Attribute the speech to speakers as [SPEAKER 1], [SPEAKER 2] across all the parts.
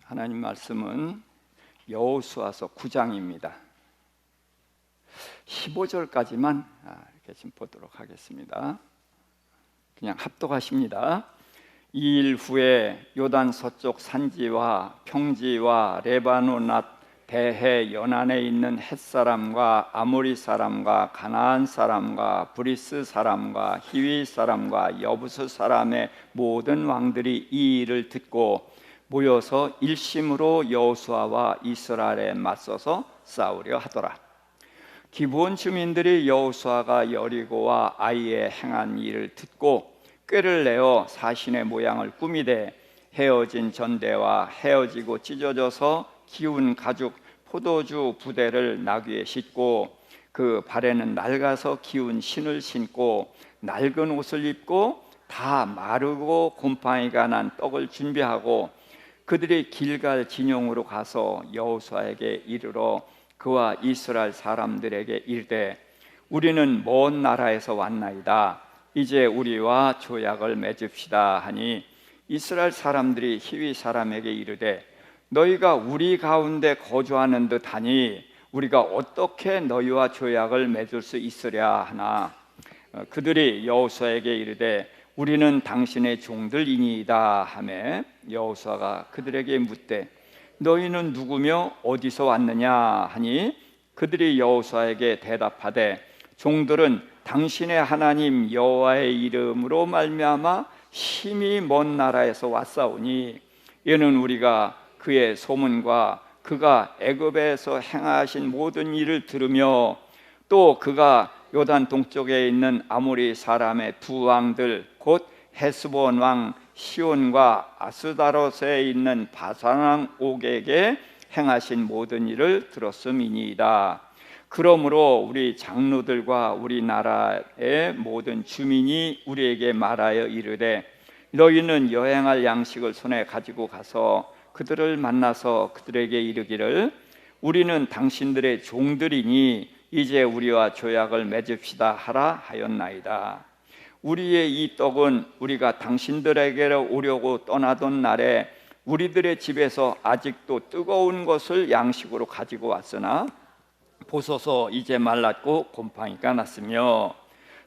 [SPEAKER 1] 하나님 말씀은 여호수아서 9장입니다. 15절까지만 이렇게 좀 보도록 하겠습니다. 그냥 합독하십니다. 2일 후에 요단 서쪽 산지와 평지와 레바논 앞 대해 연안에 있는 헷사람과 아모리 사람과 가나안 사람과 브리스 사람과 히위 사람과 여부스 사람의 모든 왕들이 이 일을 듣고 모여서 일심으로 여호수아와 이스라엘에 맞서서 싸우려 하더라. 기브온 주민들이 여호수아가 여리고와 아이에 행한 일을 듣고 꾀를 내어 사신의 모양을 꾸미되 헤어진 전대와 헤어지고 찢어져서 기운 가죽 포도주 부대를 나귀에 싣고 그 발에는 낡아서 기운 신을 신고 낡은 옷을 입고 다 마르고 곰팡이가 난 떡을 준비하고 그들이 길갈 진영으로 가서 여호수아에게 이르러 그와 이스라엘 사람들에게 이르되 우리는 먼 나라에서 왔나이다. 이제 우리와 조약을 맺읍시다 하니 이스라엘 사람들이 히위 사람에게 이르되 너희가 우리 가운데 거주하는 듯하니 우리가 어떻게 너희와 조약을 맺을 수 있으랴 하나 그들이 여호수아에게 이르되 우리는 당신의 종들이니이다 하매 여호수아가 그들에게 묻되 너희는 누구며 어디서 왔느냐 하니 그들이 여호수아에게 대답하되 종들은 당신의 하나님 여호와의 이름으로 말미암아 심히 먼 나라에서 왔사오니 이는 우리가 그의 소문과 그가 애굽에서 행하신 모든 일을 들으며 또 그가 요단 동쪽에 있는 아모리 사람의 두 왕들 곧 헤스본 왕 시온과 아스다롯에 있는 바산 왕 옥에게 행하신 모든 일을 들었음이니이다. 그러므로 우리 장로들과 우리나라의 모든 주민이 우리에게 말하여 이르되 너희는 여행할 양식을 손에 가지고 가서 그들을 만나서 그들에게 이르기를 우리는 당신들의 종들이니 이제 우리와 조약을 맺읍시다 하라 하였나이다. 우리의 이 떡은 우리가 당신들에게로 오려고 떠나던 날에 우리들의 집에서 아직도 뜨거운 것을 양식으로 가지고 왔으나 보소서 이제 말랐고 곰팡이가 났으며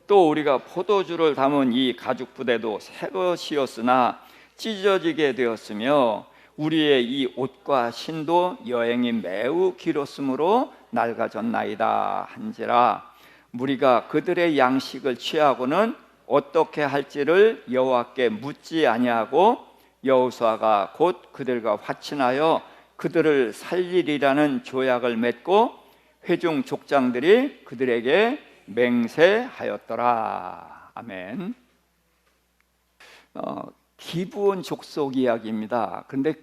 [SPEAKER 1] 또 우리가 포도주를 담은 이 가죽 부대도 새 것이었으나 찢어지게 되었으며 우리의 이 옷과 신도 여행이 매우 길었으므로 낡아졌나이다 한지라 우리가 그들의 양식을 취하고는 어떻게 할지를 여호와께 묻지 아니하고 여호수아가 곧 그들과 화친하여 그들을 살리리라는 조약을 맺고 회중 족장들이 그들에게 맹세하였더라. 아멘. 기브온 족속 이야기입니다. 근데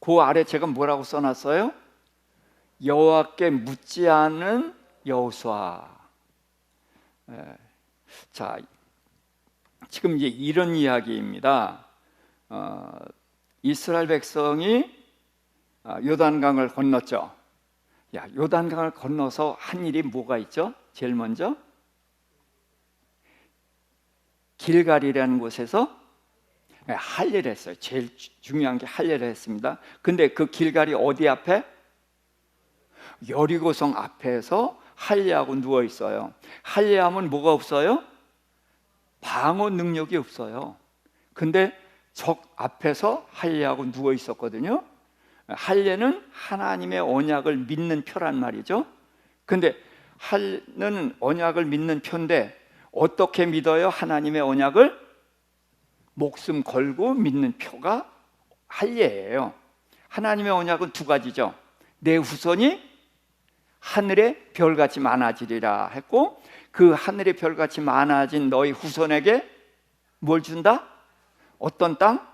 [SPEAKER 1] 그 아래 제가 뭐라고 써놨어요? 여호와께 묻지 않은 여호수아. 자, 지금 이제 이런 이야기입니다. 이스라엘 백성이 요단강을 건넜죠. 요단강을 건너서 한 일이 뭐가 있죠? 제일 먼저 길갈이라는 곳에서 할례를 했어요. 제일 중요한 게 할례를 했습니다. 근데 그 길갈이 어디 앞에? 여리고성 앞에서 할례하고 누워 있어요. 할례하면 뭐가 없어요? 방어 능력이 없어요. 근데 적 앞에서 할례하고 누워 있었거든요. 할례는 하나님의 언약을 믿는 표란 말이죠. 근데 할례는 언약을 믿는 표인데 어떻게 믿어요? 하나님의 언약을 목숨 걸고 믿는 표가 할례예요. 하나님의 언약은 두 가지죠. 내 후손이 하늘의 별같이 많아지리라 했고 그 하늘의 별같이 많아진 너희 후손에게 뭘 준다? 어떤 땅?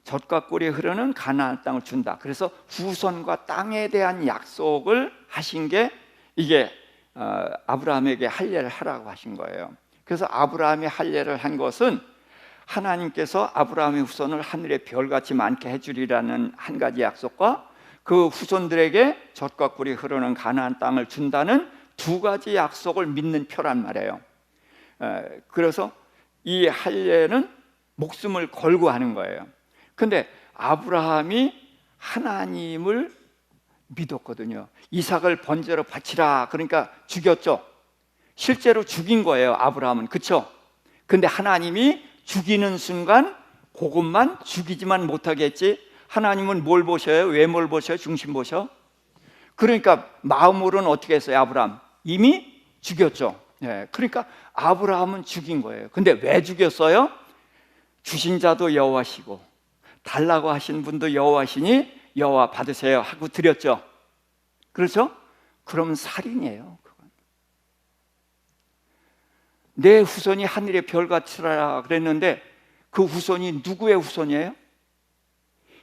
[SPEAKER 1] 젖과 꿀이 흐르는 가나안 땅을 준다. 그래서 후손과 땅에 대한 약속을 하신 게 이게 아브라함에게 할례를 하라고 하신 거예요. 그래서 아브라함이 할례를 한 것은 하나님께서 아브라함의 후손을 하늘의 별같이 많게 해주리라는 한 가지 약속과 그 후손들에게 젖과 꿀이 흐르는 가나안 땅을 준다는 두 가지 약속을 믿는 표란 말이에요. 그래서 이 할례는 목숨을 걸고 하는 거예요. 근데 아브라함이 하나님을 믿었거든요. 이삭을 번제로 바치라 그러니까 죽였죠. 실제로 죽인 거예요, 아브라함은. 그렇죠? 근데 하나님이 죽이는 순간 그것만 죽이지만 못하게 했지, 하나님은 뭘 보셔요? 왜 뭘 보셔요? 중심 보셔? 그러니까 마음으로는 어떻게 했어요? 아브라함 이미 죽였죠. 예, 그러니까 아브라함은 죽인 거예요. 근데 왜 죽였어요? 주신 자도 여호와시고 달라고 하신 분도 여호와시니 여호와 받으세요 하고 드렸죠. 그렇죠? 그럼 살인이에요. 그건. 내 후손이 하늘의 별같으라 그랬는데 그 후손이 누구의 후손이에요?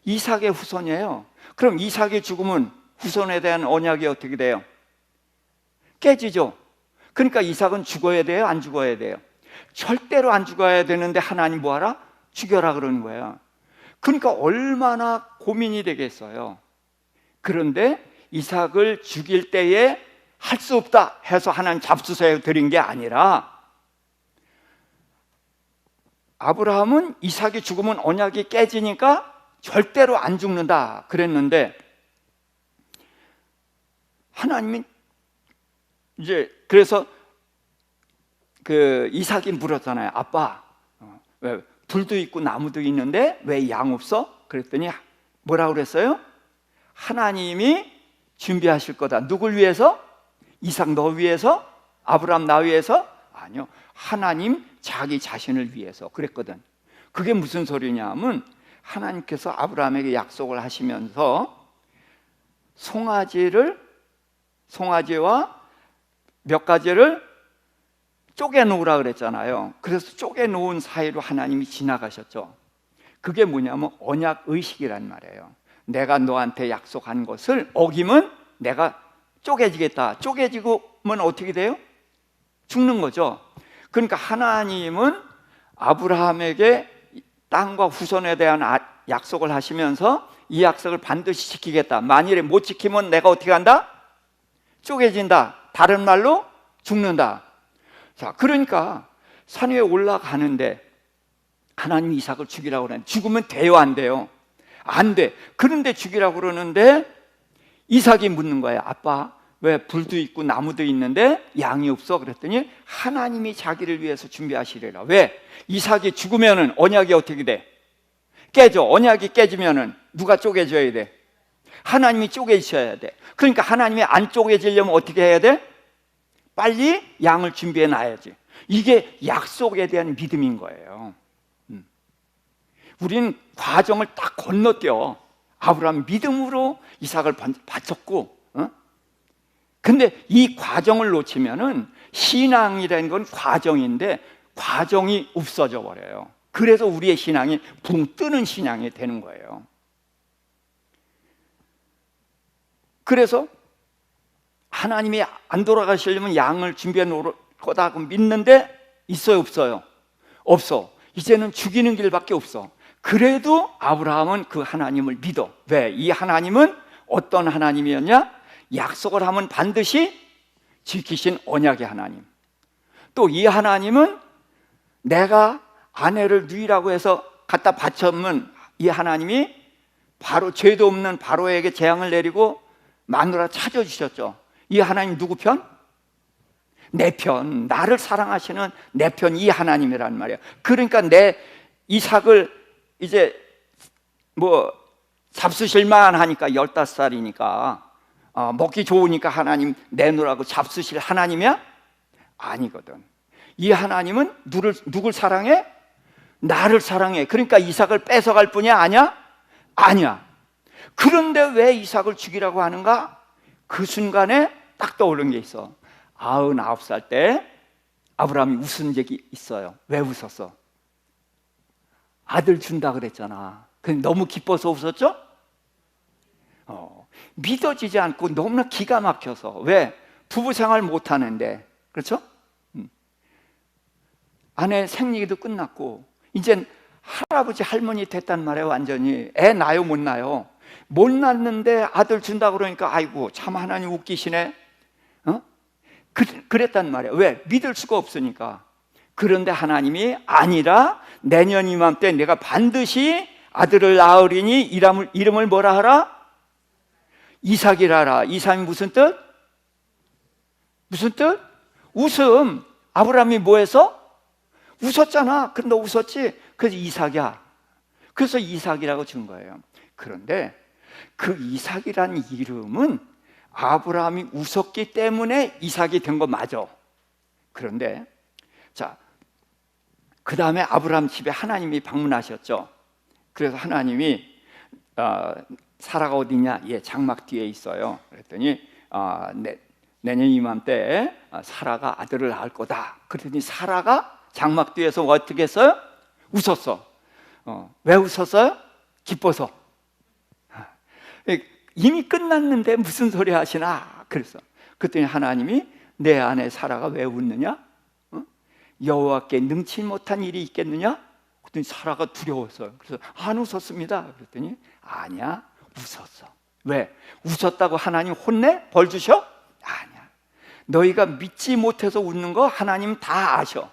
[SPEAKER 1] 이삭의 후손이에요. 그럼 이삭이 죽으면 후손에 대한 언약이 어떻게 돼요? 깨지죠. 그러니까 이삭은 죽어야 돼요? 안 죽어야 돼요? 절대로 안 죽어야 되는데 하나님 뭐하라? 죽여라 그러는 거예요. 그러니까 얼마나 고민이 되겠어요. 그런데 이삭을 죽일 때에 할 수 없다 해서 하나님 잡수세요 드린 게 아니라, 아브라함은 이삭이 죽으면 언약이 깨지니까 절대로 안 죽는다 그랬는데, 하나님이 이제 그래서 그 이삭이 물었잖아요. 아빠, 왜 불도 있고 나무도 있는데 왜 양 없어? 그랬더니 뭐라고 그랬어요? 하나님이 준비하실 거다. 누굴 위해서? 이삭 너 위해서? 아브라함 나 위해서? 아니요, 하나님 자기 자신을 위해서 그랬거든. 그게 무슨 소리냐 하면, 하나님께서 아브라함에게 약속을 하시면서 송아지와 몇 가지를 쪼개놓으라 그랬잖아요. 그래서 쪼개놓은 사이로 하나님이 지나가셨죠. 그게 뭐냐면 언약의식이란 말이에요. 내가 너한테 약속한 것을 어기면 내가 쪼개지겠다. 쪼개지면 어떻게 돼요? 죽는 거죠. 그러니까 하나님은 아브라함에게 땅과 후손에 대한 약속을 하시면서 이 약속을 반드시 지키겠다. 만일에 못 지키면 내가 어떻게 한다? 쪼개진다. 다른 말로 죽는다. 자, 그러니까 산 위에 올라가는데 하나님이 이삭을 죽이라고 그러는데 죽으면 돼요, 안 돼요? 안 돼. 그런데 죽이라고 그러는데 이삭이 묻는 거예요. 아빠, 왜 불도 있고 나무도 있는데 양이 없어? 그랬더니 하나님이 자기를 위해서 준비하시리라. 왜? 이삭이 죽으면은 언약이 어떻게 돼? 깨져. 언약이 깨지면은 누가 쪼개져야 돼? 하나님이 쪼개셔야 돼. 그러니까 하나님이 안 쪼개지려면 어떻게 해야 돼? 빨리 양을 준비해 놔야지. 이게 약속에 대한 믿음인 거예요. 우리는 과정을 딱 건너뛰어. 아브라함 믿음으로 이삭을 바쳤고, 근데 이 과정을 놓치면은 신앙이라는 건 과정인데 과정이 없어져 버려요. 그래서 우리의 신앙이 붕 뜨는 신앙이 되는 거예요. 그래서 하나님이 안 돌아가시려면 양을 준비해 놓을 거다 믿는데 있어요, 없어요? 없어. 이제는 죽이는 길밖에 없어. 그래도 아브라함은 그 하나님을 믿어. 왜? 이 하나님은 어떤 하나님이었냐? 약속을 하면 반드시 지키신 언약의 하나님. 또 이 하나님은 내가 아내를 누이라고 해서 갖다 바쳤으면 이 하나님이 바로 죄도 없는 바로에게 재앙을 내리고 마누라 찾아주셨죠. 이 하나님 누구 편? 내 편. 나를 사랑하시는 내 편, 이 하나님이란 말이에요. 그러니까 내 이삭을 이제 뭐 잡수실만 하니까 15살이니까 먹기 좋으니까 하나님 내놓으라고 잡수실 하나님이야? 아니거든. 이 하나님은 누굴 사랑해? 나를 사랑해. 그러니까 이삭을 뺏어갈 뿐이야? 아니야? 아니야. 그런데 왜 이삭을 죽이라고 하는가? 그 순간에 딱 떠오른 게 있어. 99살 때 아브라함이 웃은 적이 있어요. 왜 웃었어? 아들 준다 그랬잖아. 근데 너무 기뻐서 웃었죠? 믿어지지 않고 너무나 기가 막혀서. 왜? 부부 생활 못 하는데. 그렇죠? 아내 생리도 끝났고 이젠 할아버지 할머니 됐단 말이에요. 완전히 애 낳아요, 못 낳아요? 못 낳는데 아들 준다 그러니까 아이고 참 하나님 웃기시네. 그랬단 말이에요. 왜? 믿을 수가 없으니까. 그런데 하나님이 아니라 내년 이맘때 내가 반드시 아들을 낳으리니 이름을 뭐라 하라? 이삭이라 하라. 이삭이 무슨 뜻? 무슨 뜻? 웃음. 아브라함이 뭐해서? 웃었잖아. 그럼 너 웃었지? 그래서 이삭이야. 그래서 이삭이라고 준 거예요. 그런데 그 이삭이라는 이름은 아브라함이 웃었기 때문에 이삭이 된 거 맞아. 그런데 자, 그 다음에 아브라함 집에 하나님이 방문하셨죠. 그래서 하나님이 사라가 어디냐? 예, 장막 뒤에 있어요. 그랬더니 내년 이맘때 사라가 아들을 낳을 거다. 그랬더니 사라가 장막 뒤에서 어떻게 했어요? 웃었어. 왜 웃었어요? 기뻐서. 이미 끝났는데 무슨 소리 하시나? 그랬더니 하나님이 내 아내 사라가 왜 웃느냐? 여호와께 능치 못한 일이 있겠느냐? 그랬더니 사라가 두려웠어요. 그래서 안 웃었습니다. 그랬더니 아니야, 웃었어. 왜? 웃었다고 하나님 혼내? 벌 주셔? 아니야. 너희가 믿지 못해서 웃는 거 하나님 다 아셔.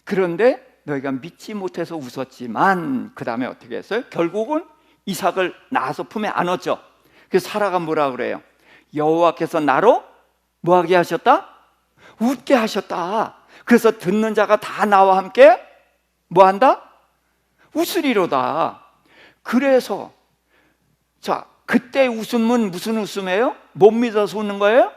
[SPEAKER 1] 그런데 너희가 믿지 못해서 웃었지만 그 다음에 어떻게 했어요? 결국은 이삭을 낳아서 품에 안았죠. 그래서 사라가 뭐라 그래요? 여호와께서 나로 뭐하게 하셨다? 웃게 하셨다. 그래서 듣는 자가 다 나와 함께 뭐한다? 웃으리로다. 그래서 자, 그때 웃음은 무슨 웃음이에요? 못 믿어서 웃는 거예요?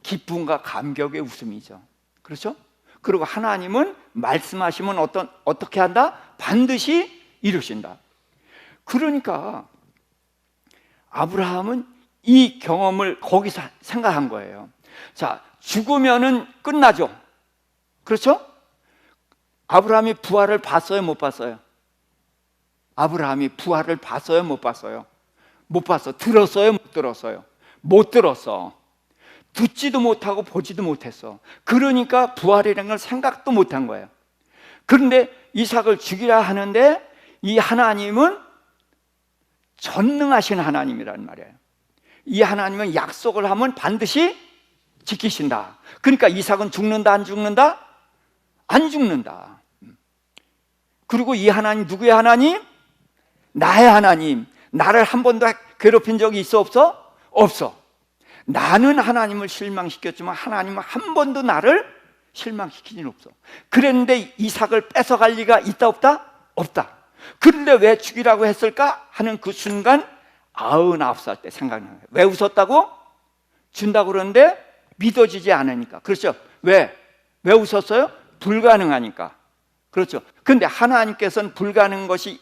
[SPEAKER 1] 기쁨과 감격의 웃음이죠. 그렇죠? 그리고 하나님은 말씀하시면 어떻게 한다? 반드시 이루신다. 그러니까 아브라함은 이 경험을 거기서 생각한 거예요. 자, 죽으면은 끝나죠. 그렇죠? 아브라함이 부활을 봤어요, 못 봤어요? 아브라함이 부활을 봤어요, 못 봤어요? 못 봤어. 들었어요, 못 들었어요? 못 들었어. 듣지도 못하고 보지도 못했어. 그러니까 부활이라는 걸 생각도 못한 거예요. 그런데 이삭을 죽이라 하는데 이 하나님은 전능하신 하나님이란 말이에요. 이 하나님은 약속을 하면 반드시 지키신다. 그러니까 이삭은 죽는다, 안 죽는다? 안 죽는다. 그리고 이 하나님 누구의 하나님? 나의 하나님. 나를 한 번도 괴롭힌 적이 있어, 없어? 없어. 나는 하나님을 실망시켰지만 하나님은 한 번도 나를 실망시키진 없어. 그랬는데 이삭을 뺏어갈 리가 있다, 없다? 없다. 그런데 왜 죽이라고 했을까? 하는 그 순간 99살 때 생각나는 거예요. 왜 웃었다고? 준다고 그러는데 믿어지지 않으니까. 그렇죠? 왜 웃었어요? 불가능하니까. 그렇죠? 근데 하나님께서는 불가능한 것이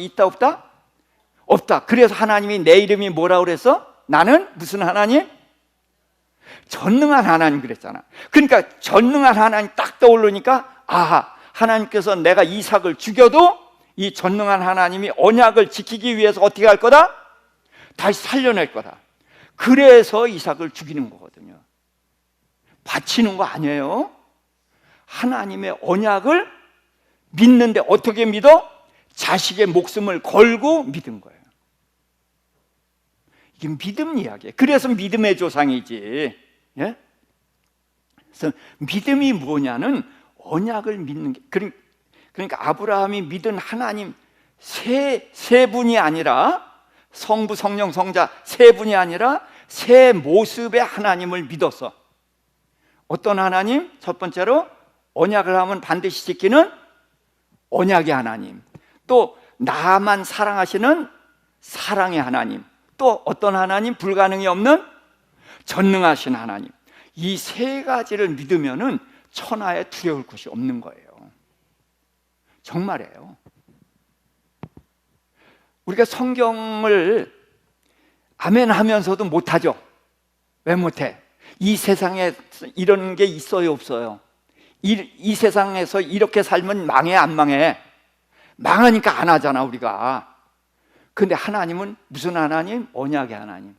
[SPEAKER 1] 있다, 없다? 없다. 그래서 하나님이 내 이름이 뭐라고 그랬어? 나는 무슨 하나님? 전능한 하나님 그랬잖아. 그러니까 전능한 하나님 딱 떠오르니까 아하, 하나님께서 내가 이삭을 죽여도 이 전능한 하나님이 언약을 지키기 위해서 어떻게 할 거다? 다시 살려낼 거다. 그래서 이삭을 죽이는 거거든요. 바치는 거 아니에요. 하나님의 언약을 믿는데 어떻게 믿어? 자식의 목숨을 걸고 믿은 거예요. 이게 믿음 이야기예요. 그래서 믿음의 조상이지. 예? 그래서 믿음이 뭐냐는 언약을 믿는 게. 그러니까 아브라함이 믿은 하나님 세 분이 아니라 성부, 성령, 성자 세 분이 아니라 세 모습의 하나님을 믿었어. 어떤 하나님? 첫 번째로 언약을 하면 반드시 지키는 언약의 하나님. 또 나만 사랑하시는 사랑의 하나님. 또 어떤 하나님? 불가능이 없는 전능하신 하나님. 이 세 가지를 믿으면은 천하에 두려울 것이 없는 거예요. 정말이에요. 우리가 성경을 아멘 하면서도 못하죠. 왜 못해? 이 세상에 이런 게 있어요, 없어요? 이 세상에서 이렇게 살면 망해, 안 망해? 망하니까 안 하잖아, 우리가. 근데 하나님은 무슨 하나님? 언약의 하나님.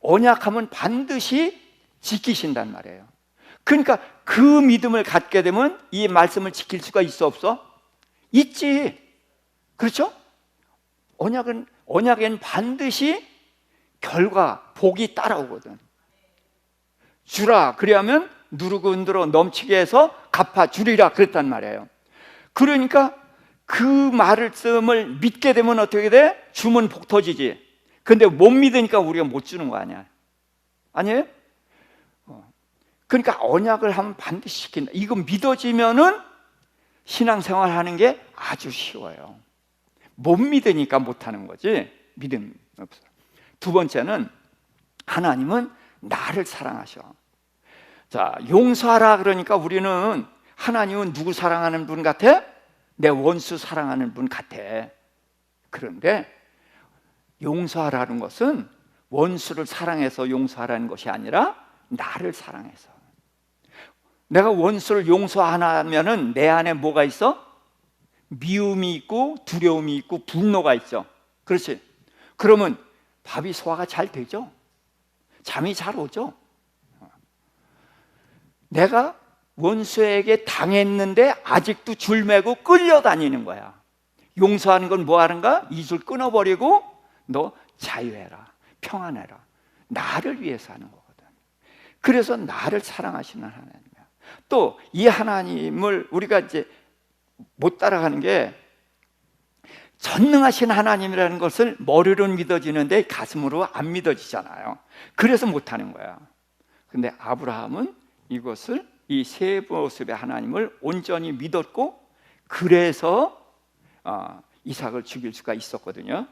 [SPEAKER 1] 언약하면 반드시 지키신단 말이에요. 그러니까 그 믿음을 갖게 되면 이 말씀을 지킬 수가 있어, 없어? 있지. 그렇죠? 언약엔 반드시 결과, 복이 따라오거든. 주라, 그리하면 누르고 흔들어 넘치게 해서 갚아주리라 그랬단 말이에요. 그러니까 그 말씀을 믿게 되면 어떻게 돼? 주면 복 터지지. 근데 못 믿으니까 우리가 못 주는 거 아니야? 아니에요? 그러니까 언약을 하면 반드시 시킨다. 이거 믿어지면은 신앙생활 하는 게 아주 쉬워요. 못 믿으니까 못하는 거지 믿음 없어. 두 번째는 하나님은 나를 사랑하셔. 자, 용서하라 그러니까 우리는 하나님은 누구 사랑하는 분 같아? 내 원수 사랑하는 분 같아. 그런데 용서하라는 것은 원수를 사랑해서 용서하라는 것이 아니라 나를 사랑해서. 내가 원수를 용서 안 하면은 내 안에 뭐가 있어? 미움이 있고 두려움이 있고 분노가 있죠. 그렇지? 그러면 밥이 소화가 잘 되죠? 잠이 잘 오죠? 내가 원수에게 당했는데 아직도 줄 매고 끌려다니는 거야. 용서하는 건 뭐 하는가? 이 줄 끊어버리고 너 자유해라, 평안해라. 나를 위해서 하는 거거든. 그래서 나를 사랑하시는 하나님이야. 또 이 하나님을 우리가 이제 못 따라가는 게, 전능하신 하나님이라는 것을 머리로는 믿어지는데 가슴으로 안 믿어지잖아요. 그래서 못하는 거야. 근데 아브라함은 이것을, 이 세 모습의 하나님을 온전히 믿었고, 그래서 이삭을 죽일 수가 있었거든요.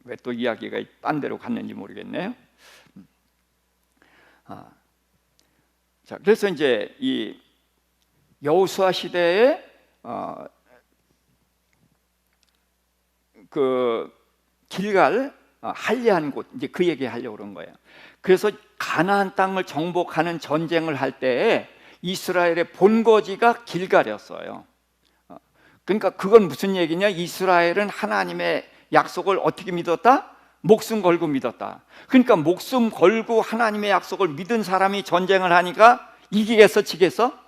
[SPEAKER 1] 왜 또 이야기가 딴 데로 갔는지 모르겠네요. 자, 그래서 이제 이 여호수아 시대에 그 길갈 할례한 곳, 이제 그 얘기 하려고 그런 거예요. 그래서 가나안 땅을 정복하는 전쟁을 할 때에 이스라엘의 본거지가 길갈이었어요. 그러니까 그건 무슨 얘기냐? 이스라엘은 하나님의 약속을 어떻게 믿었다? 목숨 걸고 믿었다. 그러니까 목숨 걸고 하나님의 약속을 믿은 사람이 전쟁을 하니까 이기겠어, 지겠어?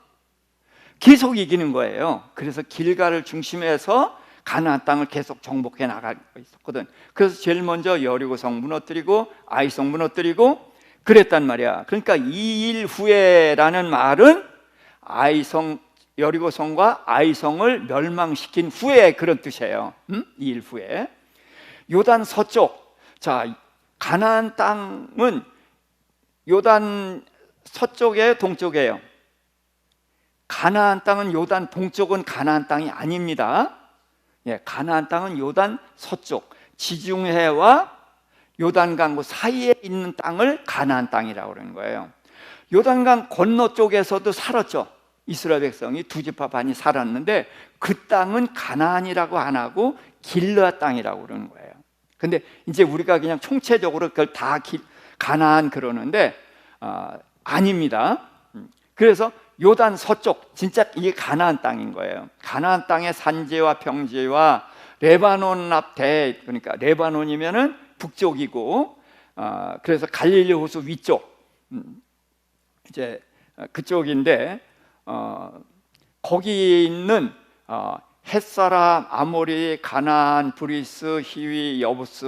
[SPEAKER 1] 계속 이기는 거예요. 그래서 길갈을 중심해서 가나안 땅을 계속 정복해 나가고 있었거든. 그래서 제일 먼저 여리고성 무너뜨리고 아이성 무너뜨리고 그랬단 말이야. 그러니까 2일 후에라는 말은 아이성, 여리고성과 아이성을 멸망시킨 후에 그런 뜻이에요. 2일 후에. 요단 서쪽, 자, 가나안 땅은 요단 서쪽에 동쪽이에요. 가나안 땅은 요단 동쪽은 가나안 땅이 아닙니다. 예, 가나안 땅은 요단 서쪽, 지중해와 요단강 그 사이에 있는 땅을 가나안 땅이라고 그러는 거예요. 요단강 건너 쪽에서도 살았죠. 이스라엘 백성이 두 지파 반이 살았는데 그 땅은 가나안이라고 안 하고 길르앗 땅이라고 그러는 거예요. 근데 이제 우리가 그냥 총체적으로 그걸 다 가나안 그러는데 아닙니다. 그래서 요단 서쪽, 진짜 이게 가나안 땅인 거예요. 가나안 땅의 산지와 평지와 레바논 앞에, 그러니까 레바논이면은 북쪽이고, 그래서 갈릴리 호수 위쪽, 이제 그쪽인데, 거기에 있는 헷사람, 아모리, 가나안, 브리스, 히위, 여부스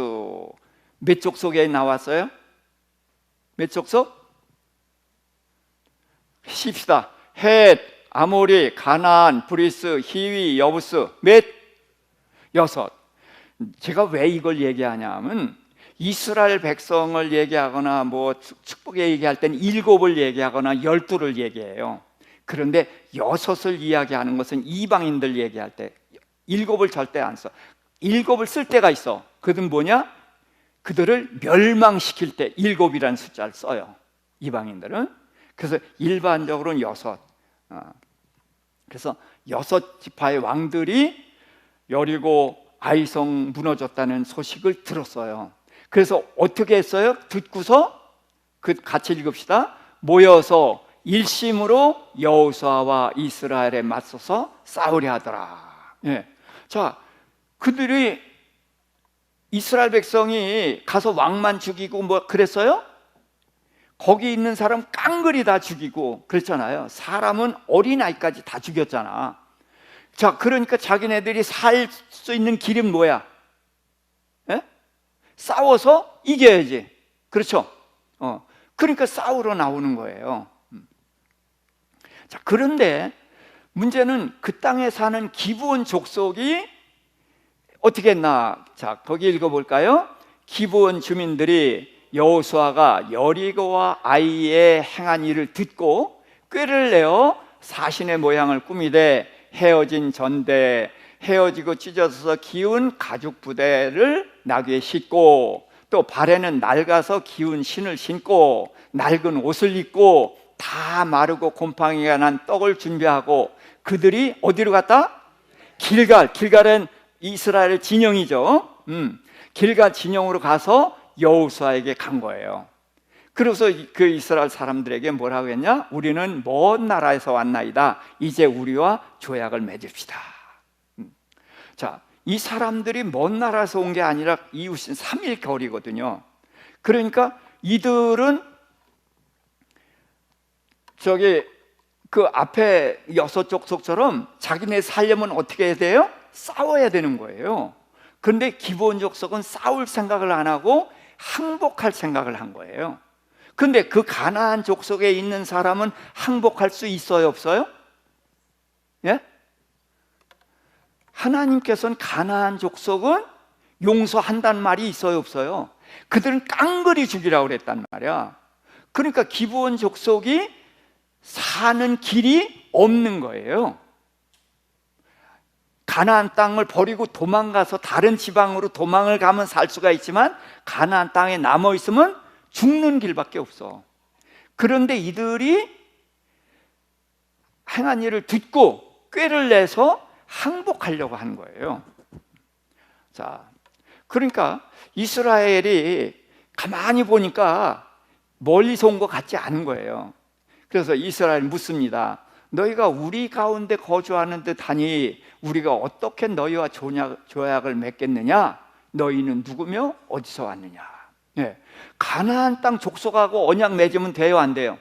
[SPEAKER 1] 몇 족속에 나왔어요? 몇 족속? 쉽시다. 헷, 아모리, 가나안, 브리스, 히위, 여부스 몇? 6. 제가 왜 이걸 얘기하냐면 이스라엘 백성을 얘기하거나 뭐 축복에 얘기할 때는 7을 얘기하거나 12를 얘기해요. 그런데 6을 이야기하는 것은 이방인들 얘기할 때 7을 절대 안 써. 7을 쓸 때가 있어. 그들은 뭐냐? 그들을 멸망시킬 때 7이라는 숫자를 써요, 이방인들은. 그래서 일반적으로는 6. 그래서 6지파의 왕들이 여리고 아이성 무너졌다는 소식을 들었어요. 그래서 어떻게 했어요? 듣고서 같이 읽읍시다. 모여서 일심으로 여호수아와 이스라엘에 맞서서 싸우려 하더라. 예. 자, 그들이 이스라엘 백성이 가서 왕만 죽이고 뭐 그랬어요? 거기 있는 사람 깡그리 다 죽이고 그랬잖아요. 사람은 어린아이까지 다 죽였잖아. 자, 그러니까 자기네들이 살 수 있는 길은 뭐야? 예? 싸워서 이겨야지. 그렇죠? 그러니까 싸우러 나오는 거예요. 자, 그런데 문제는 그 땅에 사는 기브온 족속이 어떻게 했나? 자, 거기 읽어볼까요? 기브온 주민들이 여호수아가 여리고와 아이에 행한 일을 듣고 꾀를 내어 사신의 모양을 꾸미되 헤어진 전대, 헤어지고 찢어져서 기운 가죽 부대를 나귀에 싣고, 또 발에는 낡아서 기운 신을 신고 낡은 옷을 입고 다 마르고 곰팡이가 난 떡을 준비하고, 그들이 어디로 갔다? 길갈은 이스라엘 진영이죠. 길갈 진영으로 가서 여호수아에게 간 거예요. 그래서 그 이스라엘 사람들에게 뭐라고 했냐? 우리는 먼 나라에서 왔나이다. 이제 우리와 조약을 맺읍시다. 자, 이 사람들이 먼 나라에서 온 게 아니라 이웃인 3일 거리거든요. 그러니까 이들은 그 앞에 6족속처럼 자기네 살려면 어떻게 해야 돼요? 싸워야 되는 거예요. 그런데 기브온 족속은 싸울 생각을 안 하고 항복할 생각을 한 거예요. 근데 그 가나안 족속에 있는 사람은 항복할 수 있어요, 없어요? 예? 하나님께서는 가나안 족속은 용서한다는 말이 있어요, 없어요? 그들은 깡그리 죽이라고 그랬단 말이야. 그러니까 기브온 족속이 사는 길이 없는 거예요. 가나안 땅을 버리고 도망가서 다른 지방으로 도망을 가면 살 수가 있지만 가나안 땅에 남아 있으면 죽는 길밖에 없어. 그런데 이들이 행한 일을 듣고 꾀를 내서 항복하려고 한 거예요. 자, 그러니까 이스라엘이 가만히 보니까 멀리서 온 것 같지 않은 거예요. 그래서 이스라엘 묻습니다. 너희가 우리 가운데 거주하는 듯하니 우리가 어떻게 너희와 조약을 맺겠느냐? 너희는 누구며 어디서 왔느냐? 예, 가나안 땅 족속하고 언약 맺으면 돼요, 안 돼요?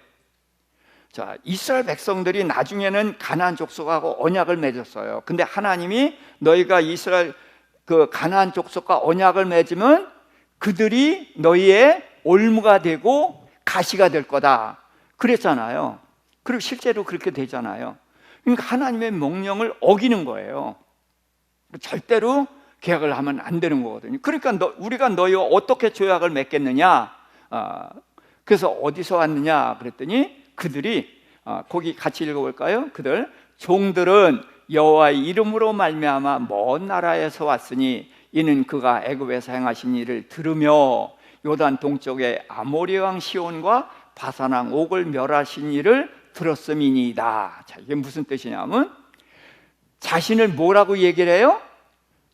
[SPEAKER 1] 자, 이스라엘 백성들이 나중에는 가나안 족속하고 언약을 맺었어요. 근데 하나님이 너희가 이스라엘 그 가나안 족속과 언약을 맺으면 그들이 너희의 올무가 되고 가시가 될 거다 그랬잖아요. 그리고 실제로 그렇게 되잖아요. 그러니까 하나님의 명령을 어기는 거예요. 절대로 계약을 하면 안 되는 거거든요. 그러니까 우리가 너희와 어떻게 조약을 맺겠느냐? 그래서 어디서 왔느냐? 그랬더니 그들이 거기 같이 읽어볼까요? 그들 종들은 여호와의 이름으로 말미암아 먼 나라에서 왔으니 이는 그가 애굽에서 행하신 일을 들으며 요단 동쪽의 아모리 왕 시온과 바산 왕 옥을 멸하신 일을 들었음이니이다. 자, 이게 무슨 뜻이냐면 자신을 뭐라고 얘기를 해요?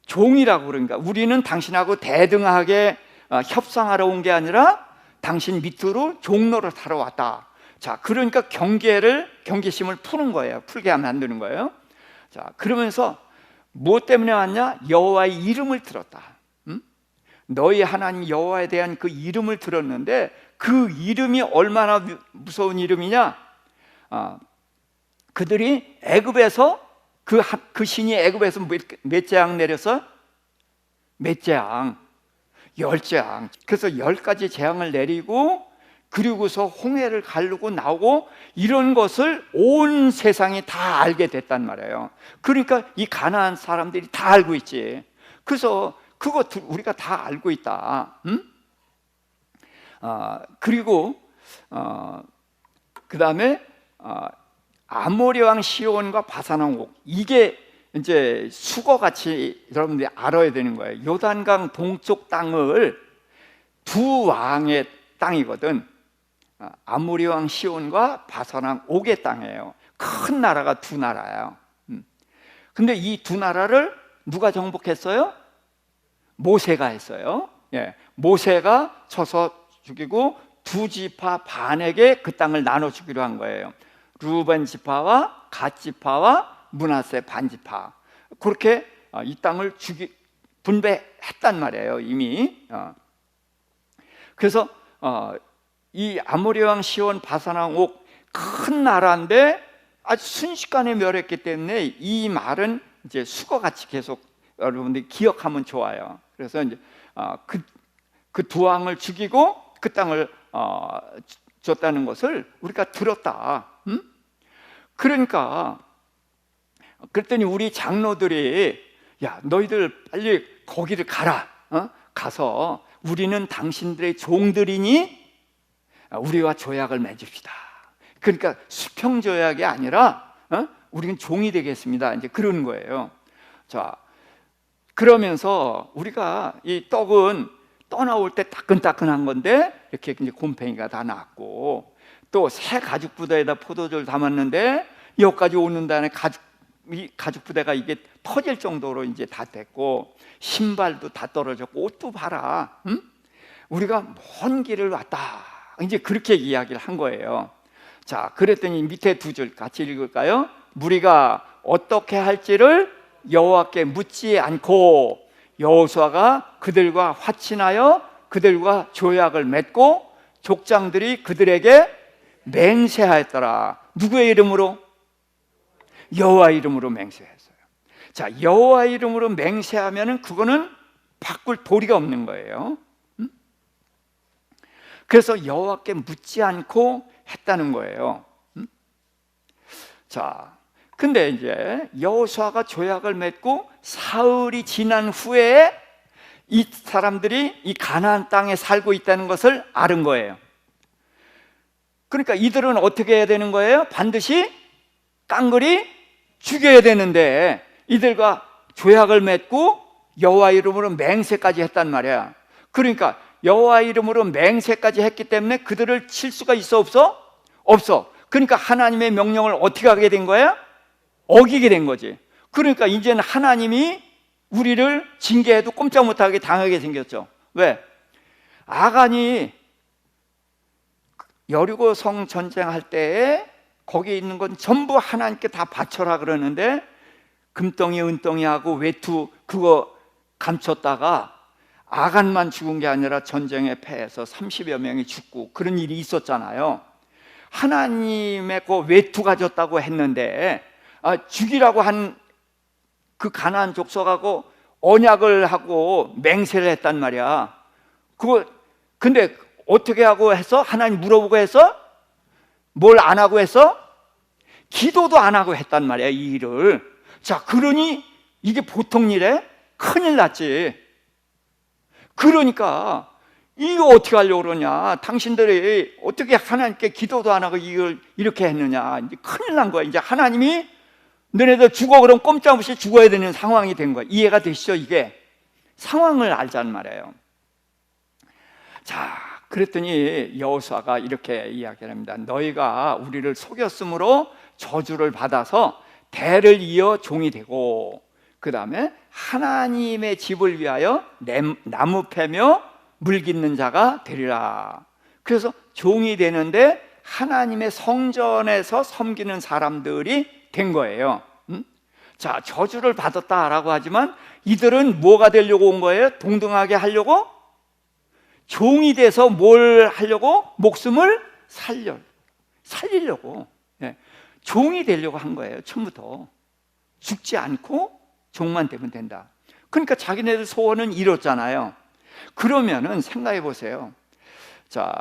[SPEAKER 1] 종이라고. 그러니까 우리는 당신하고 대등하게 협상하러 온 게 아니라 당신 밑으로 종로를 타러 왔다. 자, 그러니까 경계심을 푸는 거예요. 풀게 하면 안 되는 거예요. 자, 그러면서 무엇 때문에 왔냐? 여호와의 이름을 들었다. 너희 하나님 여호와에 대한 그 이름을 들었는데 그 이름이 얼마나 무서운 이름이냐? 그들이 애굽에서 그 신이 애굽에서 몇 재앙 내려서 몇 재앙? 10재앙. 그래서 10가지 재앙을 내리고 그리고서 홍해를 가르고 나오고 이런 것을 온 세상이 다 알게 됐단 말이에요. 그러니까 이 가나안 사람들이 다 알고 있지. 그래서 그거 우리가 다 알고 있다. 그리고 그 다음에 아모리 왕 시온과 바산 왕 옥, 이게 이제 수거같이 여러분들이 알아야 되는 거예요. 요단강 동쪽 땅을 두 왕의 땅이거든. 아모리 왕 시온과 바산 왕 옥의 땅이에요. 큰 나라가 두 나라예요. 근데 이 두 나라를 누가 정복했어요? 모세가 했어요. 예, 모세가 쳐서 죽이고 두 지파 반에게 그 땅을 나눠주기로 한 거예요. 루벤 지파와 갓 지파와 므낫세 반 지파, 그렇게 이 땅을 분배했단 말이에요, 이미. 그래서 이 아모리 왕 시온 바산 왕 옥 큰 나라인데 아주 순식간에 멸했기 때문에 이 말은 이제 수거같이 계속 여러분들이 기억하면 좋아요. 그래서 이제 그 두 왕을 죽이고 그 땅을 줬다는 것을 우리가 들었다. 그러니까 그랬더니 우리 장로들이 야, 너희들 빨리 거기를 가라. 가서 우리는 당신들의 종들이니 우리와 조약을 맺읍시다. 그러니까 수평조약이 아니라 우리는 종이 되겠습니다. 이제 그런 거예요. 자, 그러면서 우리가 이 떡은 떠나올 때 따끈따끈한 건데 이렇게 이제 곰팡이가 다 났고, 또 새 가죽 부대에다 포도주를 담았는데 여기까지 오는 다음에 이 가죽 부대가 이게 터질 정도로 이제 다 됐고, 신발도 다 떨어졌고, 옷도 봐라. 우리가 먼 길을 왔다. 이제 그렇게 이야기를 한 거예요. 자, 그랬더니 밑에 두 줄 같이 읽을까요? 무리가 어떻게 할지를 여호와께 묻지 않고 여호수아가 그들과 화친하여 그들과 조약을 맺고 족장들이 그들에게 맹세하였더라. 누구의 이름으로? 여호와 이름으로 맹세했어요. 자, 여호와 이름으로 맹세하면은 그거는 바꿀 도리가 없는 거예요. 그래서 여호와께 묻지 않고 했다는 거예요. 자, 근데 이제 여호수아가 조약을 맺고 사흘이 지난 후에 이 사람들이 이 가나안 땅에 살고 있다는 것을 알은 거예요. 그러니까 이들은 어떻게 해야 되는 거예요? 반드시 깡그리 죽여야 되는데 이들과 조약을 맺고 여호와 이름으로 맹세까지 했단 말이야. 그러니까 여호와 이름으로 맹세까지 했기 때문에 그들을 칠 수가 있어 없어? 없어. 그러니까 하나님의 명령을 어떻게 하게 된 거야? 어기게 된 거지. 그러니까 이제는 하나님이 우리를 징계해도 꼼짝 못하게 당하게 생겼죠. 왜? 아간이 여리고 성 전쟁할 때에 거기에 있는 건 전부 하나님께 다 바쳐라 그러는데 금덩이 은덩이하고 외투 그거 감췄다가 아간만 죽은 게 아니라 전쟁에 패해서 30여 명이 죽고 그런 일이 있었잖아요. 하나님의 그 외투 가졌다고 했는데 죽이라고 한 그 가나안 족속하고 언약을 하고 맹세를 했단 말이야. 그거 근데 어떻게 하고 해서 하나님 물어보고 해서 뭘 안 하고 해서 기도도 안 하고 했단 말이야, 이 일을. 자, 그러니 이게 보통 일에 큰일 났지. 그러니까 이거 어떻게 하려고 그러냐, 당신들이 어떻게 하나님께 기도도 안 하고 이걸 이렇게 했느냐, 이제 큰일 난 거야. 이제 하나님이 너네들 죽어 그럼 꼼짝없이 죽어야 되는 상황이 된 거야. 이해가 되시죠? 이게 상황을 알자는 말이에요. 자, 그랬더니 여호수아가 이렇게 이야기를 합니다. 너희가 우리를 속였으므로 저주를 받아서 대를 이어 종이 되고 그 다음에 하나님의 집을 위하여 나무 패며 물 깃는 자가 되리라. 그래서 종이 되는데 하나님의 성전에서 섬기는 사람들이 된 거예요. 자, 저주를 받았다라고 하지만 이들은 뭐가 되려고 온 거예요? 동등하게 하려고? 종이 돼서 뭘 하려고? 목숨을 살리려고. 예. 종이 되려고 한 거예요. 처음부터. 죽지 않고 종만 되면 된다. 그러니까 자기네들 소원은 이뤘잖아요. 그러면은 생각해 보세요. 자,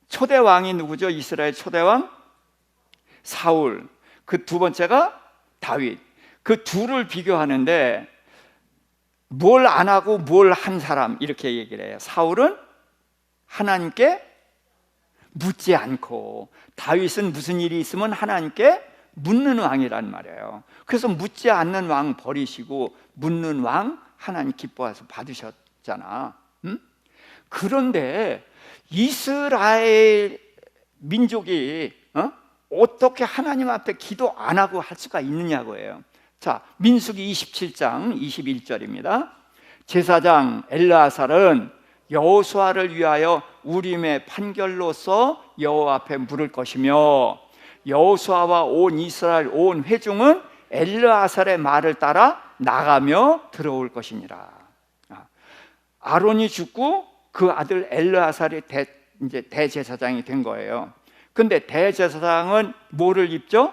[SPEAKER 1] 초대 왕이 누구죠? 이스라엘 초대 왕? 사울. 그 두 번째가 다윗. 그 둘을 비교하는데 뭘 안 하고 뭘 한 사람 이렇게 얘기를 해요. 사울은 하나님께 묻지 않고, 다윗은 무슨 일이 있으면 하나님께 묻는 왕이란 말이에요. 그래서 묻지 않는 왕 버리시고 묻는 왕 하나님 기뻐해서 받으셨잖아. 그런데 이스라엘 민족이 어떻게 하나님 앞에 기도 안 하고 할 수가 있느냐고요. 자, 민수기 27장 21절입니다. 제사장 엘르아살은 여호수아를 위하여 우림의 판결로서 여호와 앞에 물을 것이며 여호수아와 온 이스라엘 온 회중은 엘르아살의 말을 따라 나가며 들어올 것이니라. 아론이 죽고 그 아들 엘르아살이 이제 대제사장이 된 거예요. 근데 대제사장은 뭐를 입죠?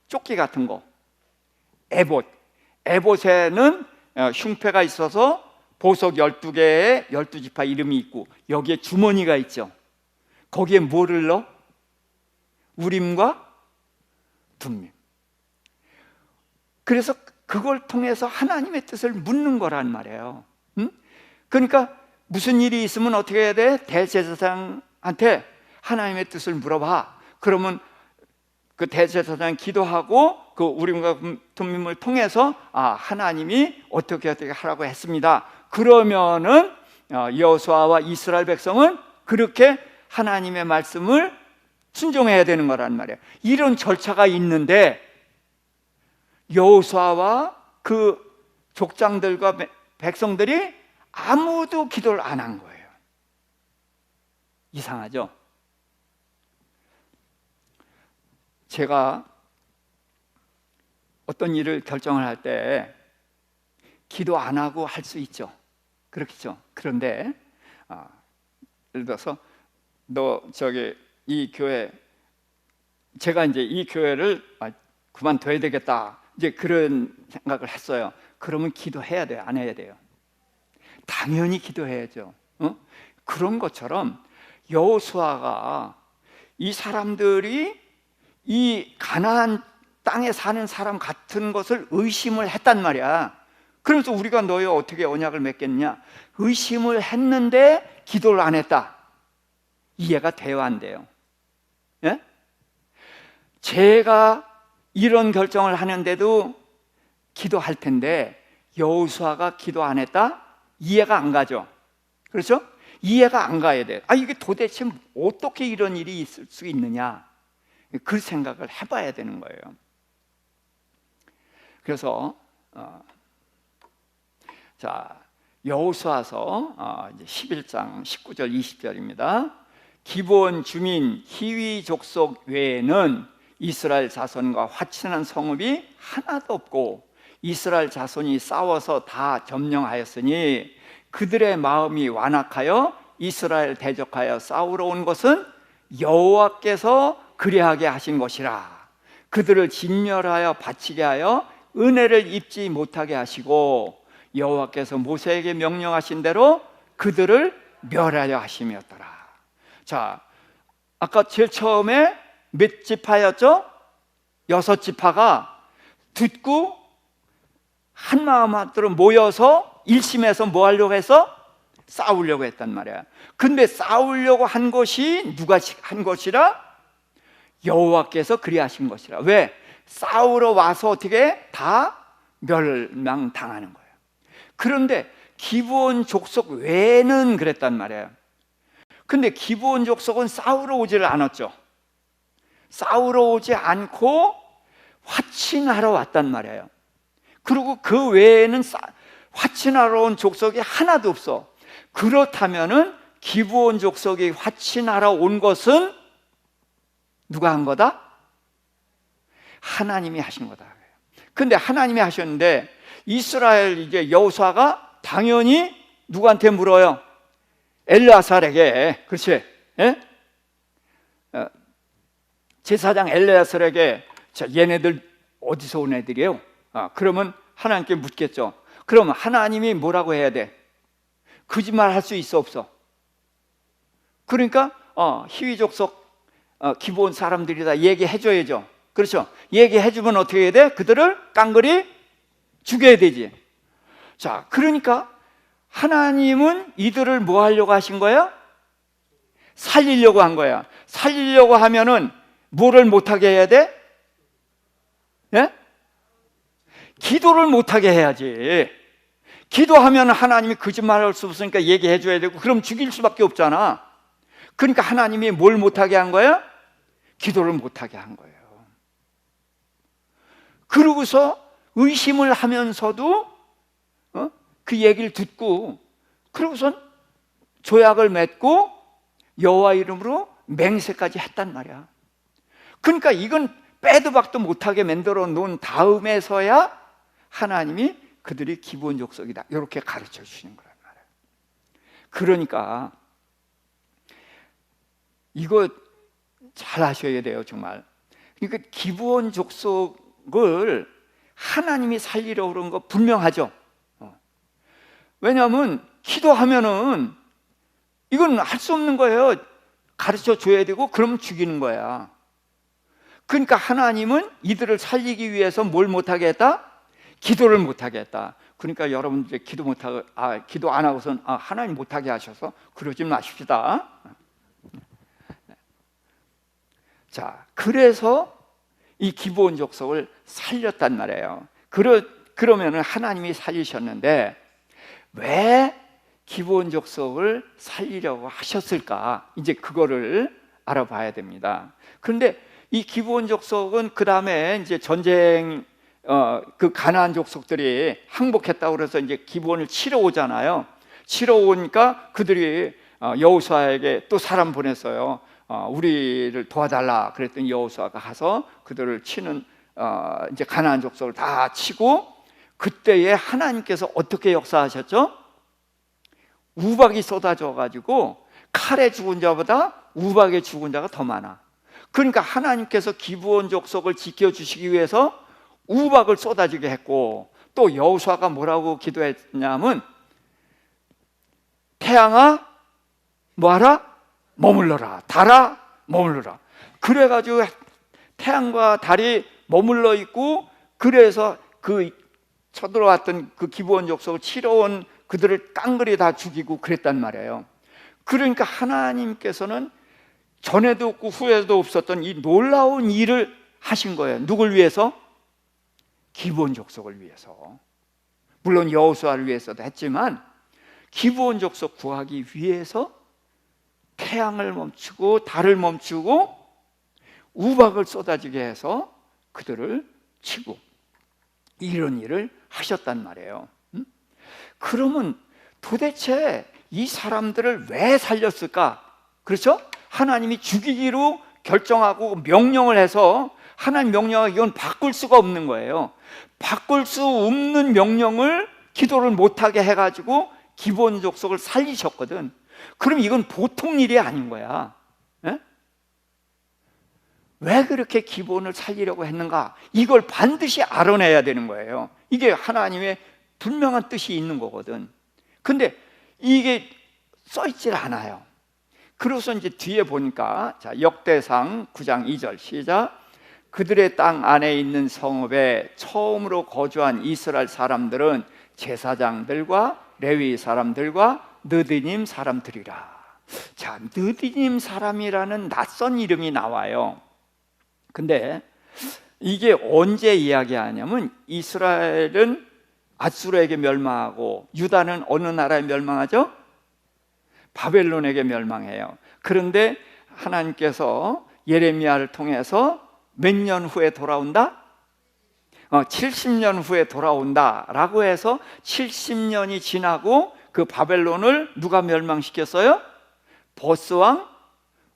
[SPEAKER 1] 조끼 같은 거. 에봇. 에봇에는 흉패가 있어서 보석 12개에 12지파 이름이 있고 여기에 주머니가 있죠. 거기에 뭐를 넣어? 우림과 둠밈. 그래서 그걸 통해서 하나님의 뜻을 묻는 거란 말이에요. 응? 그러니까 무슨 일이 있으면 어떻게 해야 돼? 대제사장한테 하나님의 뜻을 물어봐. 그러면 그 대제사장 기도하고 그 우림과 tum밈을 통해서 하나님이 어떻게 하라고 했습니다. 그러면은 여호수아와 이스라엘 백성은 그렇게 하나님의 말씀을 순종해야 되는 거란 말이에요. 이런 절차가 있는데 여호수아와 그 족장들과 백성들이 아무도 기도를 안 한 거예요. 이상하죠? 제가 어떤 일을 결정을 할 때 기도 안 하고 할 수 있죠. 그렇겠죠. 그런데 예를 들어서 이 교회, 제가 이제 이 교회를 그만둬야 되겠다, 이제 그런 생각을 했어요. 그러면 기도해야 돼요? 안 해야 돼요? 당연히 기도해야죠. 그런 것처럼 여호수아가 이 사람들이 이 가나안 땅에 사는 사람 같은 것을 의심을 했단 말이야. 그러면서 우리가 너희 어떻게 언약을 맺겠냐? 의심을 했는데 기도를 안 했다. 이해가 돼요, 안 돼요? 예? 제가 이런 결정을 하는데도 기도할 텐데 여호수아가 기도 안 했다? 이해가 안 가죠? 그렇죠? 이해가 안 가야 돼요. 이게 도대체 어떻게 이런 일이 있을 수 있느냐? 그 생각을 해봐야 되는 거예요. 그래서 여호수아서 11장 19절 20절입니다. 기브온 주민 히위 족속 외에는 이스라엘 자손과 화친한 성읍이 하나도 없고 이스라엘 자손이 싸워서 다 점령하였으니 그들의 마음이 완악하여 이스라엘 대적하여 싸우러 온 것은 여호와께서 그리하게 하신 것이라. 그들을 진멸하여 바치게 하여 은혜를 입지 못하게 하시고 여호와께서 모세에게 명령하신 대로 그들을 멸하려 하심이었더라. 자, 아까 제일 처음에 몇 지파였죠? 6지파가 듣고 한 마음 한으로 모여서 일심해서 뭐 하려고 해서? 싸우려고 했단 말이야. 근데 싸우려고 한 것이 누가 한 것이라? 여호와께서 그리하신 것이라. 왜? 싸우러 와서 어떻게 다 멸망당하는 거예요. 그런데 기브온 족속 외에는 그랬단 말이에요. 근데 기브온 족속은 싸우러 오지를 않았죠. 싸우러 오지 않고 화친하러 왔단 말이에요. 그리고 그 외에는 화친하러 온 족속이 하나도 없어. 그렇다면은 기브온 족속이 화친하러 온 것은 누가 한 거다? 하나님이 하신 거다. 근데 하나님이 하셨는데 이스라엘 이제 여호수아가 당연히 누구한테 물어요? 엘르아살에게. 그렇지? 예? 제사장 엘르아살에게 얘네들 어디서 온 애들이에요? 그러면 하나님께 묻겠죠. 그러면 하나님이 뭐라고 해야 돼? 거짓말 할 수 있어 없어? 그러니까 히위 족속 기브온 사람들이다 얘기해 줘야죠. 그렇죠? 얘기해 주면 어떻게 해야 돼? 그들을 깡그리 죽여야 되지. 자, 그러니까 하나님은 이들을 뭐 하려고 하신 거야? 살리려고 한 거야. 살리려고 하면은 뭐를 못하게 해야 돼? 예? 기도를 못하게 해야지. 기도하면 하나님이 거짓말할 수 없으니까 얘기해 줘야 되고, 그럼 죽일 수밖에 없잖아. 그러니까 하나님이 뭘 못하게 한 거야? 기도를 못하게 한 거예요. 그러고서 의심을 하면서도 그 얘기를 듣고, 그러고선 조약을 맺고 여호와 이름으로 맹세까지 했단 말이야. 그러니까 이건 빼도 박도 못하게 만들어 놓은 다음에서야 하나님이 그들이 기브온 족속이다 이렇게 가르쳐 주시는 거란 말이에요. 그러니까 이거 잘 아셔야 돼요, 정말. 그러니까 기브온 족속을 하나님이 살리려고 그런 거 분명하죠. 왜냐하면 기도하면은 이건 할 수 없는 거예요. 가르쳐 줘야 되고, 그러면 죽이는 거야. 그러니까 하나님은 이들을 살리기 위해서 뭘 못하게 했다? 기도를 못하게 했다. 그러니까 여러분들이 기도 안 하고선 하나님 못하게 하셔서 그러지 마십시다. 자, 그래서 이 기브온 족속을 살렸단 말이에요. 그러면은 하나님이 살리셨는데 왜 기브온 족속을 살리려고 하셨을까? 이제 그거를 알아봐야 됩니다. 그런데 이 기브온 족속은 그 다음에 이제 전쟁 그 가나안 족속들이 항복했다고 그래서 이제 기브온을 치러 오잖아요. 치러 오니까 그들이 여호수아에게 또 사람 보냈어요. 우리를 도와달라. 그랬더니 여호수아가 가서 그들을 치는 이제 가나안 족속을 다 치고, 그때에 하나님께서 어떻게 역사하셨죠? 우박이 쏟아져 가지고 칼에 죽은 자보다 우박에 죽은 자가 더 많아. 그러니까 하나님께서 기브온 족속을 지켜주시기 위해서 우박을 쏟아지게 했고, 또 여호수아가 뭐라고 기도했냐면 태양아 뭐하라? 머물러라. 달아 머물러라. 그래가지고 태양과 달이 머물러 있고, 그래서 그 쳐들어왔던 그 기브온 족속을 치러 온 그들을 깡그리 다 죽이고 그랬단 말이에요. 그러니까 하나님께서는 전에도 없고 후에도 없었던 이 놀라운 일을 하신 거예요. 누굴 위해서? 기브온 족속을 위해서. 물론 여호수아를 위해서도 했지만 기브온 족속 구하기 위해서 태양을 멈추고 달을 멈추고 우박을 쏟아지게 해서 그들을 치고 이런 일을 하셨단 말이에요. 그러면 도대체 이 사람들을 왜 살렸을까? 그렇죠? 하나님이 죽이기로 결정하고 명령을 해서 하나님 명령을 이건 바꿀 수가 없는 거예요. 바꿀 수 없는 명령을 기도를 못하게 해가지고 기브온 족속을 살리셨거든. 그럼 이건 보통 일이 아닌 거야. 에? 왜 그렇게 기브온을 살리려고 했는가? 이걸 반드시 알아내야 되는 거예요. 이게 하나님의 분명한 뜻이 있는 거거든. 근데 이게 써있질 않아요. 그래서 이제 뒤에 보니까, 자, 역대상 9장 2절 시작. 그들의 땅 안에 있는 성읍에 처음으로 거주한 이스라엘 사람들은 제사장들과 레위 사람들과 느디님 사람들이라. 자, 느디님 사람이라는 낯선 이름이 나와요. 근데 이게 언제 이야기하냐면 이스라엘은 앗수르에게 멸망하고 유다는 어느 나라에 멸망하죠? 바벨론에게 멸망해요. 그런데 하나님께서 예레미야를 통해서 몇 년 후에 돌아온다? 70년 후에 돌아온다라고 해서 70년이 지나고 그 바벨론을 누가 멸망시켰어요? 버스왕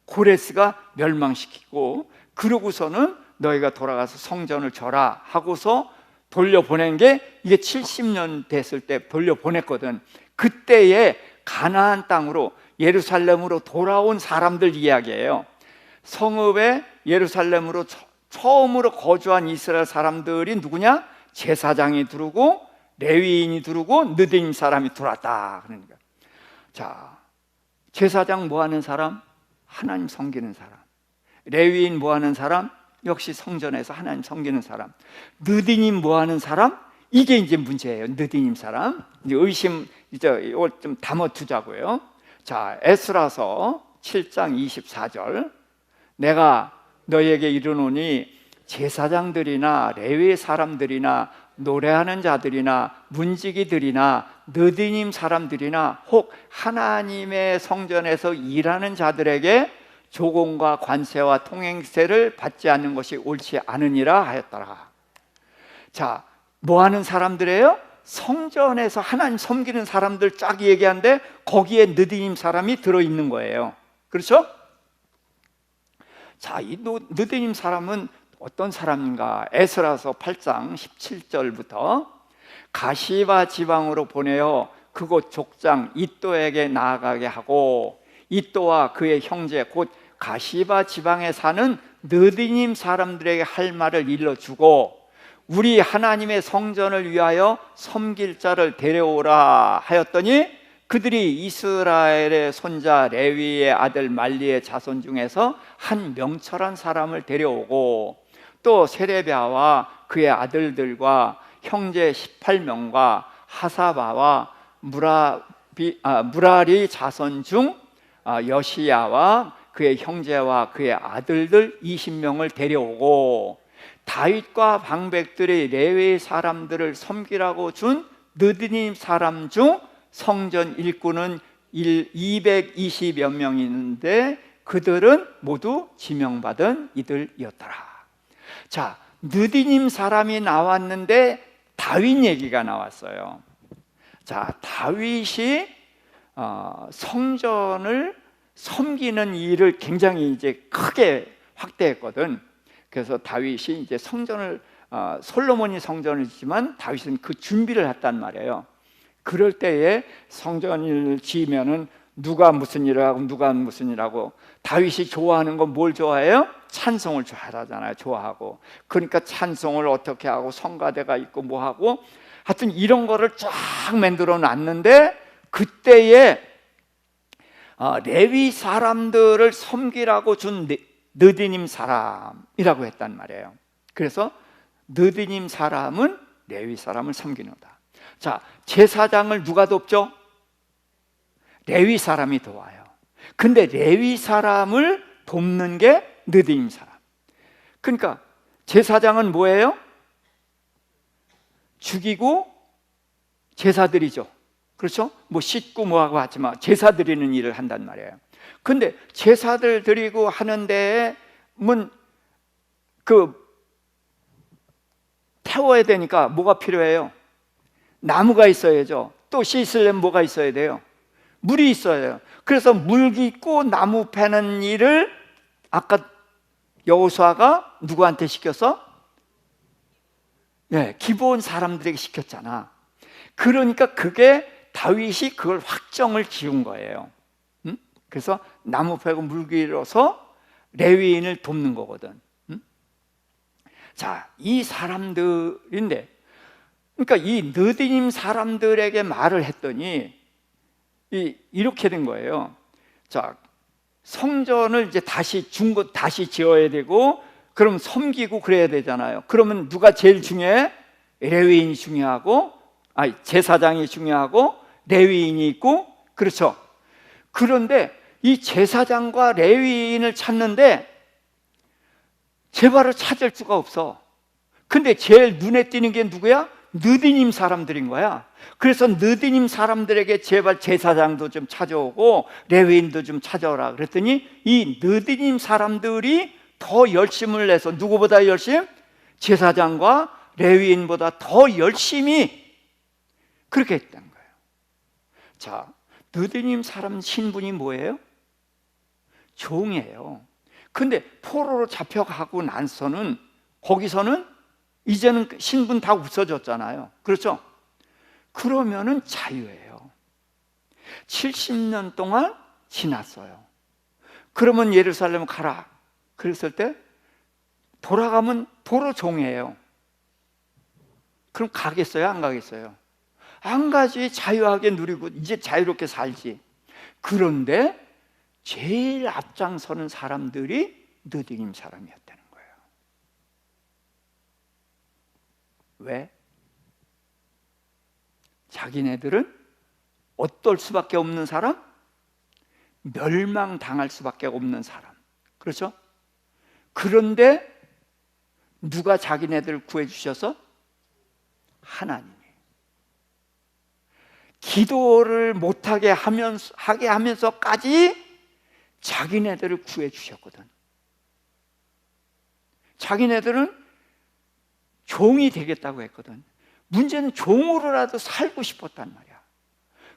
[SPEAKER 1] 고레스가 멸망시키고, 그러고서는 너희가 돌아가서 성전을 절하 하고서 돌려보낸 게 이게 70년 됐을 때 돌려보냈거든. 그때에 가나안 땅으로 예루살렘으로 돌아온 사람들 이야기예요. 성읍에 예루살렘으로 처음으로 거주한 이스라엘 사람들이 누구냐? 제사장이 들어오고 레위인이 들어오고 느디님 사람이 들어왔다. 그러니까 자, 제사장 뭐 하는 사람? 하나님 섬기는 사람. 레위인 뭐 하는 사람? 역시 성전에서 하나님 섬기는 사람. 느디님 뭐 하는 사람? 이게 이제 문제예요. 느디님 사람. 이제 의심 이걸 좀 담아두자고요. 자, 에스라서 7장 24절. 내가 너희에게 이르노니 제사장들이나 레위 사람들이나 노래하는 자들이나 문지기들이나 느디님 사람들이나 혹 하나님의 성전에서 일하는 자들에게 조공과 관세와 통행세를 받지 않는 것이 옳지 않으니라 하였더라. 자, 뭐 하는 사람들이에요? 성전에서 하나님 섬기는 사람들 쫙 얘기하는데 거기에 느디님 사람이 들어있는 거예요. 그렇죠? 자, 이 느디님 사람은 어떤 사람인가? 에스라서 8장 17절부터 가시바 지방으로 보내어 그곳 족장 이또에게 나아가게 하고 이또와 그의 형제 곧 가시바 지방에 사는 느디님 사람들에게 할 말을 일러주고 우리 하나님의 성전을 위하여 섬길 자를 데려오라 하였더니 그들이 이스라엘의 손자 레위의 아들 말리의 자손 중에서 한 명철한 사람을 데려오고 또 세레비아와 그의 아들들과 형제 18명과 하사바와 무라리 자손 중 여시야와 그의 형제와 그의 아들들 20명을 데려오고 다윗과 방백들이 레위 사람들을 섬기라고 준 느디님 사람 중 성전 일꾼은 220여 명이 있는데 그들은 모두 지명받은 이들이었더라. 자, 느디님 사람이 나왔는데 다윗 얘기가 나왔어요. 자, 다윗이 성전을 섬기는 일을 굉장히 이제 크게 확대했거든. 그래서 다윗이 이제 성전을 솔로몬이 성전을 짓지만 다윗은 그 준비를 했단 말이에요. 그럴 때에 성전을 지으면은 누가 무슨 일을 하고 누가 무슨 일을 하고, 다윗이 좋아하는 건 뭘 좋아해요? 찬송을 좋아하잖아요. 좋아하고. 그러니까 찬송을 어떻게 하고 성가대가 있고 뭐 하고 하여튼 이런 거를 쫙 만들어 놨는데 그때에 레위 사람들을 섬기라고 준 느디님 사람이라고 했단 말이에요. 그래서 느디님 사람은 레위 사람을 섬기는다. 자, 제사장을 누가 돕죠? 레위 사람이 도와요. 근데 레위 사람을 돕는 게 느디님 사람. 그러니까 제사장은 뭐예요? 죽이고 제사 드리죠. 그렇죠? 뭐 씻고 뭐하고 하지만 제사 드리는 일을 한단 말이에요. 근데 제사들 드리고 하는데 태워야 되니까 뭐가 필요해요? 나무가 있어야죠. 또 씻으려면 뭐가 있어야 돼요? 물이 있어요. 그래서 물 깃고 나무 패는 일을 아까 여호수아가 누구한테 시켰어? 네, 기본 사람들에게 시켰잖아. 그러니까 그게 다윗이 그걸 확정을 지은 거예요. 그래서 나무 패고 물 길어서 레위인을 돕는 거거든. 자, 이 사람들인데, 그러니까 이 느디님 사람들에게 말을 했더니 이렇게 된 거예요. 자, 성전을 이제 다시 지어야 되고, 그럼 섬기고 그래야 되잖아요. 그러면 누가 제일 중요해? 레위인이 중요하고, 제사장이 중요하고, 레위인이 있고, 그렇죠. 그런데 이 제사장과 레위인을 찾는데 제발을 찾을 수가 없어. 근데 제일 눈에 띄는 게 누구야? 느디님 사람들인 거야. 그래서 느디님 사람들에게 제발 제사장도 좀 찾아오고 레위인도 좀 찾아오라 그랬더니 이 느디님 사람들이 더 열심을 내서, 누구보다 열심? 제사장과 레위인보다 더 열심히 그렇게 했다는 거예요. 자, 느디님 사람 신분이 뭐예요? 종이에요. 근데 포로로 잡혀가고 나서는 거기서는 이제는 신분 다 없어졌잖아요. 그렇죠? 그러면은 자유예요. 70년 동안 지났어요. 그러면 예루살렘 가라 그랬을 때 돌아가면 도로 종이에요. 그럼 가겠어요? 안 가겠어요? 안 가지. 자유하게 누리고 이제 자유롭게 살지. 그런데 제일 앞장서는 사람들이 느디님 사람이었다는 거예요. 왜? 자기네들은 어떨 수밖에 없는 사람? 멸망당할 수밖에 없는 사람. 그렇죠? 그런데 누가 자기네들을 구해주셔서? 하나님이. 기도를 못하게 하면서까지 자기네들을 구해주셨거든. 자기네들은 종이 되겠다고 했거든. 문제는 종으로라도 살고 싶었단 말이야.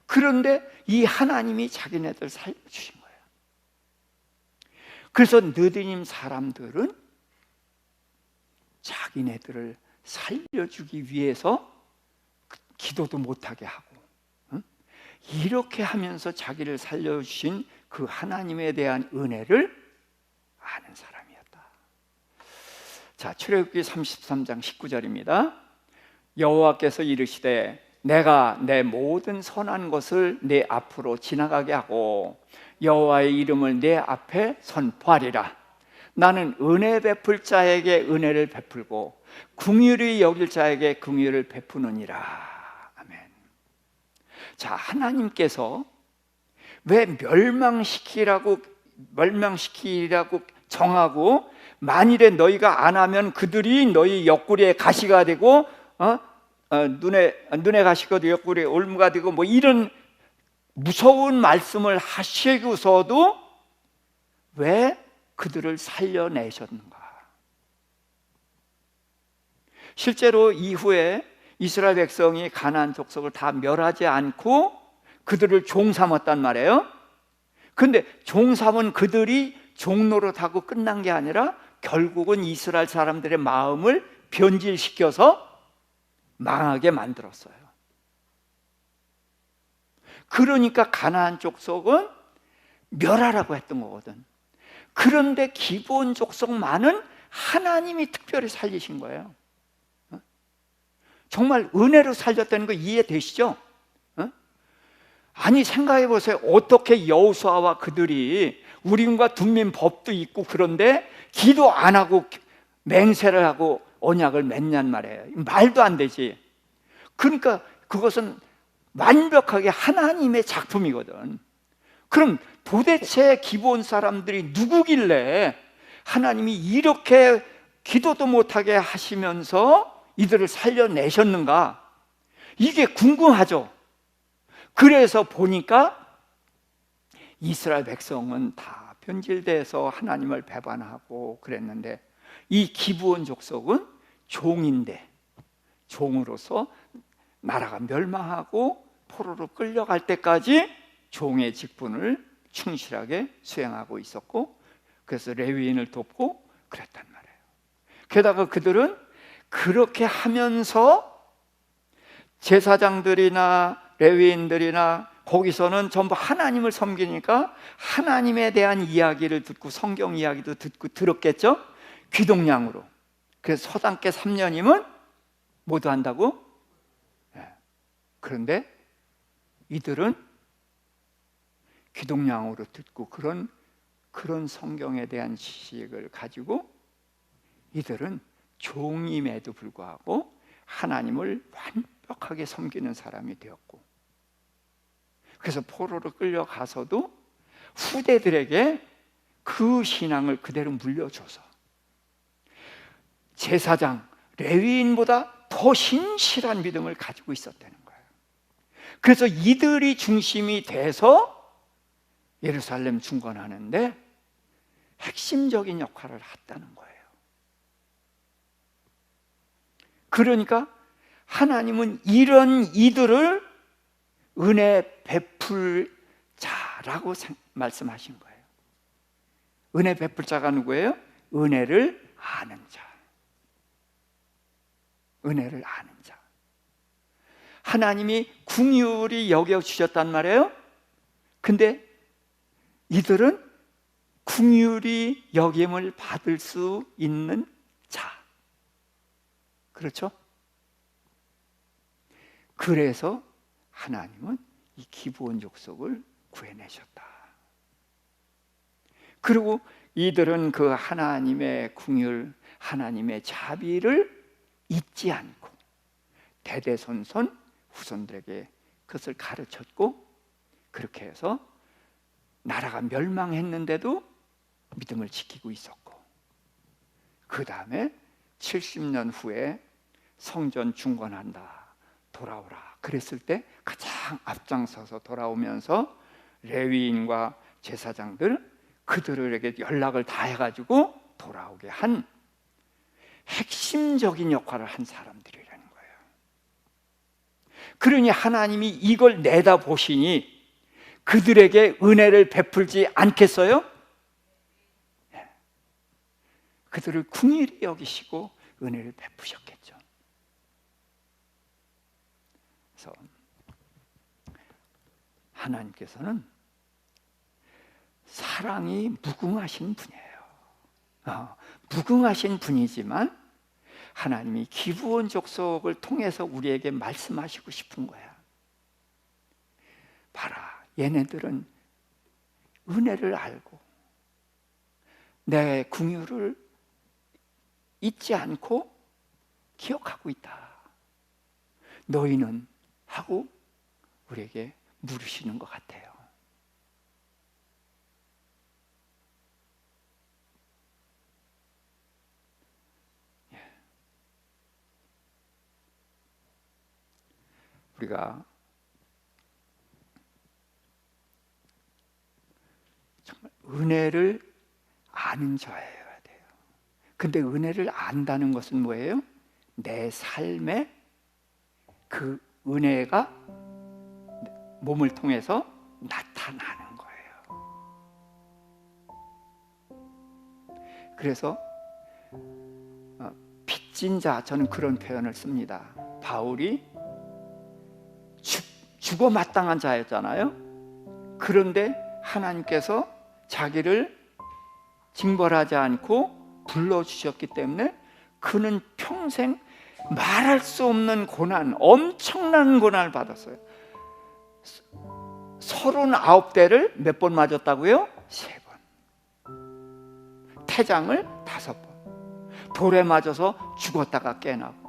[SPEAKER 1] 그런데 이 하나님이 자기네들 살려주신 거예요. 그래서 느디님 사람들은 자기네들을 살려주기 위해서 기도도 못하게 하고, 이렇게 하면서 자기를 살려주신 그 하나님에 대한 은혜를 아는 사람이었다. 자, 출애굽기 33장 19절입니다. 여호와께서 이르시되 내가 내 모든 선한 것을 내 앞으로 지나가게 하고 여호와의 이름을 내 앞에 선포하리라. 나는 은혜 베풀 자에게 은혜를 베풀고 긍휼히 여길 자에게 긍휼을 베푸느니라. 아멘. 자, 하나님께서 왜 멸망시키라고 정하고, 만일에 너희가 안 하면 그들이 너희 옆구리에 가시가 되고 눈에 가시가 되고 옆구리에 올무가 되고 뭐 이런 무서운 말씀을 하시고서도 왜 그들을 살려내셨는가? 실제로 이후에 이스라엘 백성이 가나안 족속을 다 멸하지 않고 그들을 종 삼았단 말이에요. 근데 종 삼은 그들이 종노릇하고 끝난 게 아니라 결국은 이스라엘 사람들의 마음을 변질시켜서 망하게 만들었어요. 그러니까 가나안 족속은 멸하라고 했던 거거든. 그런데 기브온 족속만은 하나님이 특별히 살리신 거예요. 정말 은혜로 살렸다는 거 이해되시죠? 아니, 생각해 보세요. 어떻게 여호수아와 그들이 우림과 둠민 법도 있고 그런데 기도 안 하고 맹세를 하고 언약을 맺냔 말이에요. 말도 안 되지. 그러니까 그것은 완벽하게 하나님의 작품이거든. 그럼 도대체 기브온 사람들이 누구길래 하나님이 이렇게 기도도 못하게 하시면서 이들을 살려내셨는가? 이게 궁금하죠. 그래서 보니까 이스라엘 백성은 다 변질돼서 하나님을 배반하고 그랬는데, 이 기브온 족속은 종인데 종으로서 나라가 멸망하고 포로로 끌려갈 때까지 종의 직분을 충실하게 수행하고 있었고, 그래서 레위인을 돕고 그랬단 말이에요. 게다가 그들은 그렇게 하면서 제사장들이나 레위인들이나 거기서는 전부 하나님을 섬기니까 하나님에 대한 이야기를 듣고 성경 이야기도 듣고 들었겠죠? 귀동냥으로. 그래서 서당계 3년이면 모두 한다고? 그런데 이들은 귀동냥으로 듣고 그런 성경에 대한 지식을 가지고 이들은 종임에도 불구하고 하나님을 완벽하게 섬기는 사람이 되었고, 그래서 포로로 끌려가서도 후대들에게 그 신앙을 그대로 물려줘서 제사장, 레위인보다 더 신실한 믿음을 가지고 있었다는 거예요. 그래서 이들이 중심이 돼서 예루살렘 중건하는데 핵심적인 역할을 했다는 거예요. 그러니까 하나님은 이런 이들을 은혜 베풀 자라고 말씀하신 거예요. 은혜 베풀 자가 누구예요? 은혜를 아는 자. 은혜를 아는 자. 하나님이 긍휼히 여겨주셨단 말이에요. 근데 이들은 긍휼히 여김을 받을 수 있는 자. 그렇죠? 그래서 하나님은 이 기브온 족속을 구해내셨다. 그리고 이들은 그 하나님의 긍휼, 하나님의 자비를 잊지 않고 대대손손 후손들에게 그것을 가르쳤고, 그렇게 해서 나라가 멸망했는데도 믿음을 지키고 있었고, 그 다음에 70년 후에 성전 중건한다, 돌아오라 그랬을 때 가장 앞장서서 돌아오면서 레위인과 제사장들 그들에게 연락을 다 해가지고 돌아오게 한 핵심적인 역할을 한 사람들이라는 거예요. 그러니 하나님이 이걸 내다보시니 그들에게 은혜를 베풀지 않겠어요? 그들을 긍휼히 여기시고 은혜를 베푸셨겠죠. 그래서 하나님께서는 사랑이 무궁하신 분이에요. 무궁하신 분이지만 하나님이 기브온 족속을 통해서 우리에게 말씀하시고 싶은 거야. 봐라, 얘네들은 은혜를 알고 내 긍휼을 잊지 않고 기억하고 있다. 너희는 하고 우리에게 물으시는 것 같아요. 우리가 정말 은혜를 아는 자여야 돼요. 근데 은혜를 안다는 것은 뭐예요? 내 삶에 그 은혜가 몸을 통해서 나타나는 거예요. 그래서 빚진 자, 저는 그런 표현을 씁니다. 바울이 죽어 마땅한 자였잖아요. 그런데 하나님께서 자기를 징벌하지 않고 불러주셨기 때문에 그는 평생 말할 수 없는 고난, 엄청난 고난을 받았어요. 39대를 몇 번 맞았다고요? 3번. 태장을 5번. 돌에 맞아서 죽었다가 깨나고.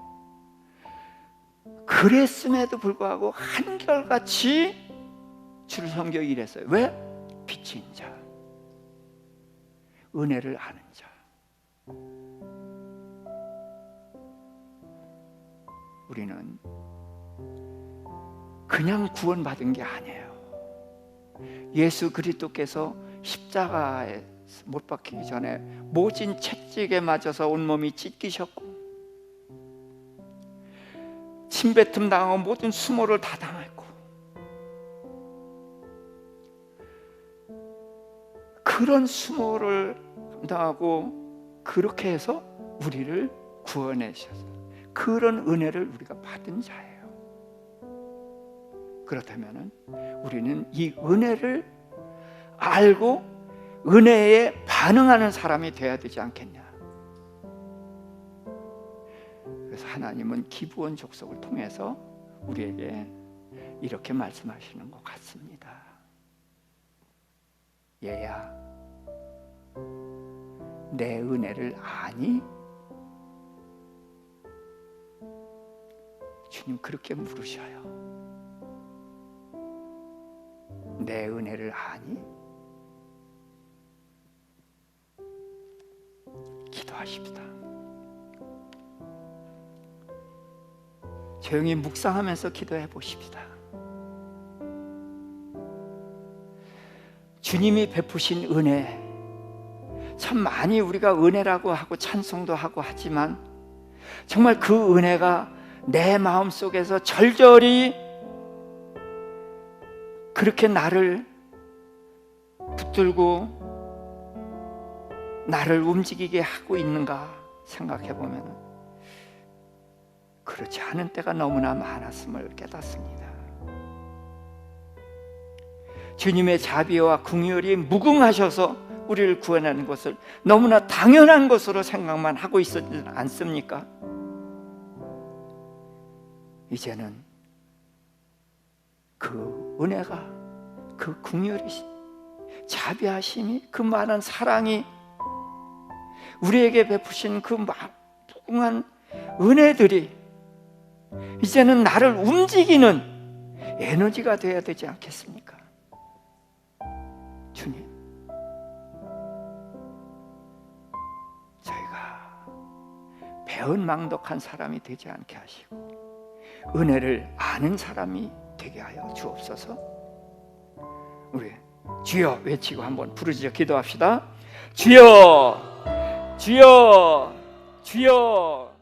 [SPEAKER 1] 그랬음에도 불구하고 한결같이 주를 섬겨 일했어요. 왜? 빚진 자, 은혜를 아는 자. 우리는 그냥 구원받은 게 아니에요. 예수 그리스도께서 십자가에 못 박히기 전에 모진 채찍에 맞아서 온몸이 찢기셨고 침뱉음 당하고 모든 수모를 다 당했고 그런 수모를 당하고 그렇게 해서 우리를 구원하셨어요. 그런 은혜를 우리가 받은 자예요. 그렇다면 우리는 이 은혜를 알고 은혜에 반응하는 사람이 되어야 되지 않겠냐. 그래서 하나님은 기브온 족속을 통해서 우리에게 이렇게 말씀하시는 것 같습니다. 얘야, 내 은혜를 아니? 주님 그렇게 물으셔요. 내 은혜를 아니? 기도하십시다. 조용히 묵상하면서 기도해 보십시다. 주님이 베푸신 은혜, 참 많이 우리가 은혜라고 하고 찬송도 하고 하지만 정말 그 은혜가 내 마음속에서 절절히 그렇게 나를 붙들고 나를 움직이게 하고 있는가 생각해 보면 그렇지 않은 때가 너무나 많았음을 깨닫습니다. 주님의 자비와 긍휼이 무궁하셔서 우리를 구원하는 것을 너무나 당연한 것으로 생각만 하고 있었지 않습니까? 이제는 그 은혜가, 그 긍휼이, 자비하심이, 그 많은 사랑이 우리에게 베푸신 그 무궁한 은혜들이 이제는 나를 움직이는 에너지가 되어야 되지 않겠습니까? 주님, 저희가 배은망덕한 사람이 되지 않게 하시고 은혜를 아는 사람이 되게 하여 주옵소서. 우리 주여 외치고 한번 부르짖어 기도합시다. 주여, 주여, 주여.